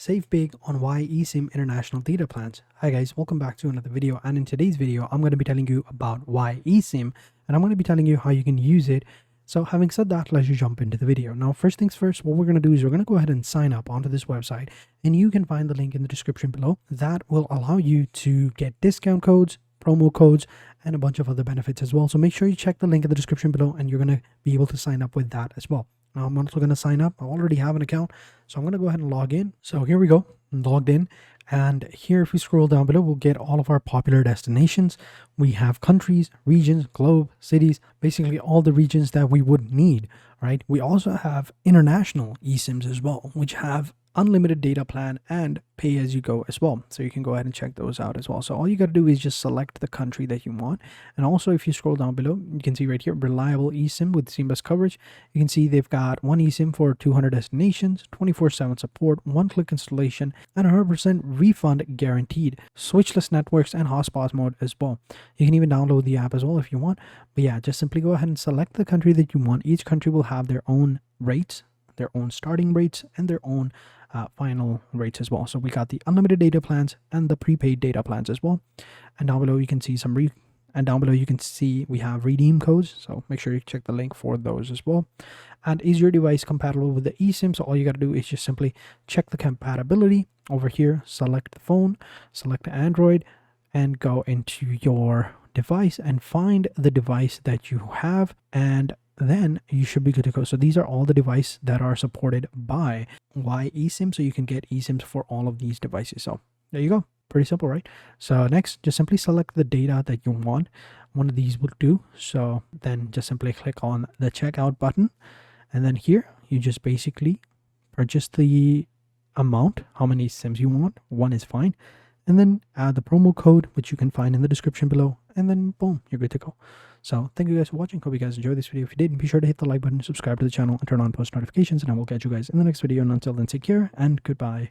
Save big on why eSIM international data plans. Hi guys, welcome back to another video, and in today's video I'm going to be telling you about why eSIM, and I'm going to be telling you how you can use it. So having said that, let's just jump into the video. Now first things first, what we're going to do is we're going to go ahead and sign up onto this website, and you can find the link in the description below. That will allow you to get discount codes, promo codes, and a bunch of other benefits as well. So make sure you check the link in the description below, and you're going to be able to sign up with that as well. Now I'm also going to sign up. I already have an account, so I'm going to go ahead and log in. So here we go, I'm logged in, and here if we scroll down below, we'll get all of our popular destinations. We have countries, regions, globe, cities, basically all the regions that we would need, right? We also have international eSIMs as well, which have unlimited data plan and pay as you go as well. So you can go ahead and check those out as well. So all you got to do is just select the country that you want. And also if you scroll down below, you can see right here, reliable eSIM with seamless coverage. You can see they've got one eSIM for 200 destinations, 24/7 support, one-click installation, and 100% refund guaranteed. Switchless networks and hotspot mode as well. You can even download the app as well if you want. But yeah, just simply go ahead and select the country that you want. Each country will have their own rates, their own starting rates, and their own final rates as well. So we got the unlimited data plans and the prepaid data plans as well. And down below you can see we have redeem codes. So make sure you check the link for those as well. And is your device compatible with the eSIM? So all you got to do is just simply check the compatibility over here, select the phone, select the Android, and go into your device and find the device that you have, and then you should be good to go. So these are all the devices that are supported by eSIM, so you can get eSIMs for all of these devices. So there you go, pretty simple, right? So next, just simply select the data that you want. One of these will do. So then just simply click on the checkout button, and then here you just basically purchase the amount, how many SIMs you want. One is fine, and then add the promo code, which you can find in the description below, and then boom, you're good to go. So thank you guys for watching. Hope you guys enjoyed this video. If you did, be sure to hit the like button, subscribe to the channel, and turn on post notifications, and I will catch you guys in the next video. And until then, take care and goodbye.